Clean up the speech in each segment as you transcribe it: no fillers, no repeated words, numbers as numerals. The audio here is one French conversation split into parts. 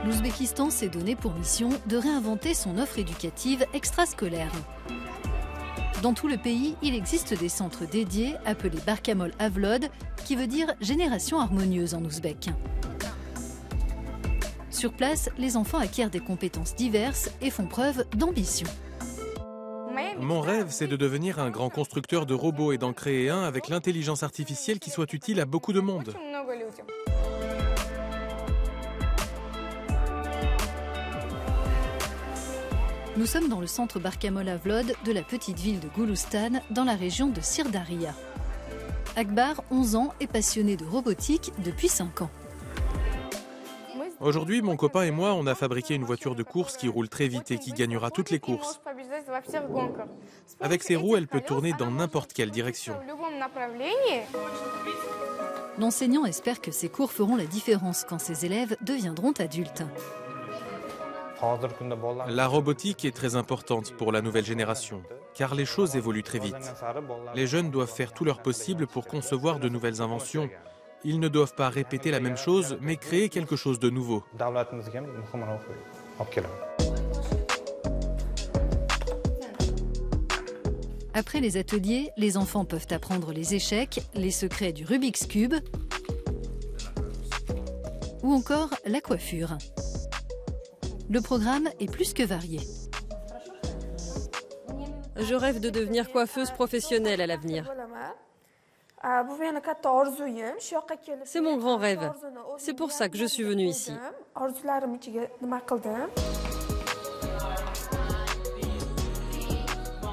L'Ouzbékistan s'est donné pour mission de réinventer son offre éducative extrascolaire. Dans tout le pays, il existe des centres dédiés appelés Barkamol Avlod, qui veut dire génération harmonieuse en ouzbek. Sur place, les enfants acquièrent des compétences diverses et font preuve d'ambition. Mon rêve, c'est de devenir un grand constructeur de robots et d'en créer un avec l'intelligence artificielle qui soit utile à beaucoup de monde. Nous sommes dans le centre Barkamol Avlod de la petite ville de Gouloustan, dans la région de Sirdaria. Akbar, 11 ans, est passionné de robotique depuis 5 ans. Aujourd'hui, mon copain et moi, on a fabriqué une voiture de course qui roule très vite et qui gagnera toutes les courses. Avec ses roues, elle peut tourner dans n'importe quelle direction. L'enseignant espère que ces cours feront la différence quand ses élèves deviendront adultes. La robotique est très importante pour la nouvelle génération, car les choses évoluent très vite. Les jeunes doivent faire tout leur possible pour concevoir de nouvelles inventions. Ils ne doivent pas répéter la même chose, mais créer quelque chose de nouveau. Après les ateliers, les enfants peuvent apprendre les échecs, les secrets du Rubik's Cube ou encore la coiffure. Le programme est plus que varié. Je rêve de devenir coiffeuse professionnelle à l'avenir. C'est mon grand rêve. C'est pour ça que je suis venue ici.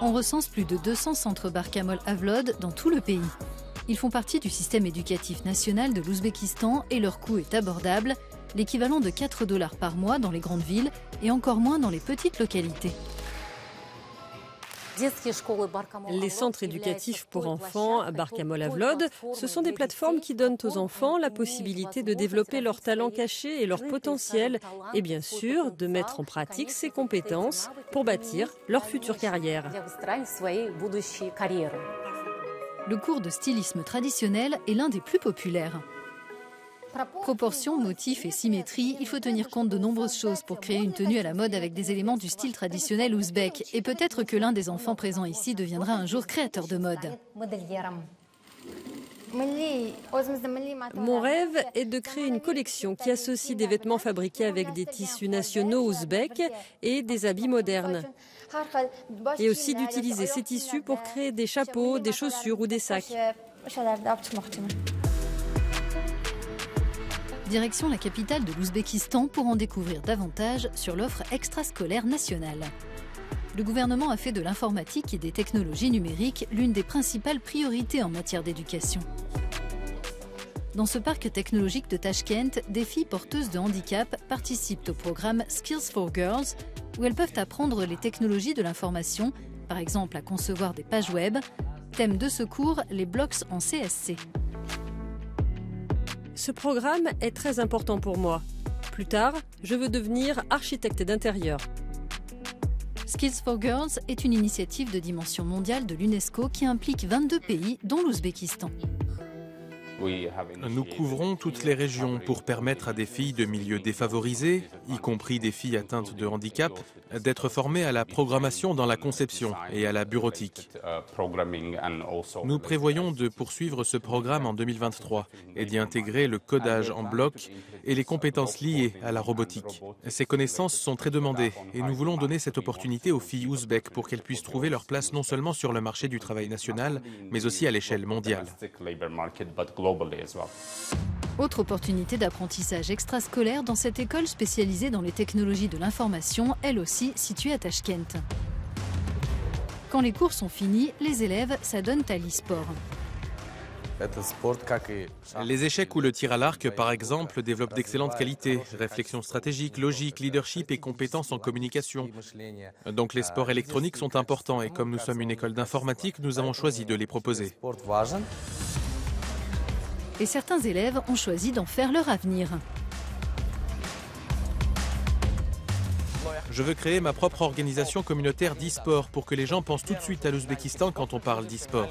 On recense plus de 200 centres Barkamol Avlod dans tout le pays. Ils font partie du système éducatif national de l'Ouzbékistan et leur coût est abordable, l'équivalent de 4 $ par mois dans les grandes villes et encore moins dans les petites localités. Les centres éducatifs pour enfants, Barkamol Avlod, ce sont des plateformes qui donnent aux enfants la possibilité de développer leurs talents cachés et leur potentiel et bien sûr de mettre en pratique ces compétences pour bâtir leur future carrière. Le cours de stylisme traditionnel est l'un des plus populaires. Proportions, motifs et symétrie, il faut tenir compte de nombreuses choses pour créer une tenue à la mode avec des éléments du style traditionnel ouzbek. Et peut-être que l'un des enfants présents ici deviendra un jour créateur de mode. Mon rêve est de créer une collection qui associe des vêtements fabriqués avec des tissus nationaux ouzbeks et des habits modernes. Et aussi d'utiliser ces tissus pour créer des chapeaux, des chaussures ou des sacs. Direction la capitale de l'Ouzbékistan pour en découvrir davantage sur l'offre extrascolaire nationale. Le gouvernement a fait de l'informatique et des technologies numériques l'une des principales priorités en matière d'éducation. Dans ce parc technologique de Tashkent, des filles porteuses de handicap participent au programme Skills for Girls, où elles peuvent apprendre les technologies de l'information, par exemple à concevoir des pages web. Thème de ce cours, les blocs en CSC. Ce programme est très important pour moi. Plus tard, je veux devenir architecte d'intérieur. Skills for Girls est une initiative de dimension mondiale de l'UNESCO qui implique 22 pays, dont l'Ouzbékistan. Nous couvrons toutes les régions pour permettre à des filles de milieux défavorisés, y compris des filles atteintes de handicap, d'être formées à la programmation dans la conception et à la bureautique. Nous prévoyons de poursuivre ce programme en 2023 et d'y intégrer le codage en bloc et les compétences liées à la robotique. Ces connaissances sont très demandées et nous voulons donner cette opportunité aux filles ouzbèques pour qu'elles puissent trouver leur place non seulement sur le marché du travail national, mais aussi à l'échelle mondiale. Autre opportunité d'apprentissage extrascolaire dans cette école spécialisée dans les technologies de l'information, elle aussi située à Tashkent. Quand les cours sont finis, les élèves s'adonnent à l'e-sport. Les échecs ou le tir à l'arc, par exemple, développent d'excellentes qualités, réflexion stratégique, logique, leadership et compétences en communication. Donc les sports électroniques sont importants et comme nous sommes une école d'informatique, nous avons choisi de les proposer. Et certains élèves ont choisi d'en faire leur avenir. Je veux créer ma propre organisation communautaire d'e-sport pour que les gens pensent tout de suite à l'Ouzbékistan quand on parle d'e-sport.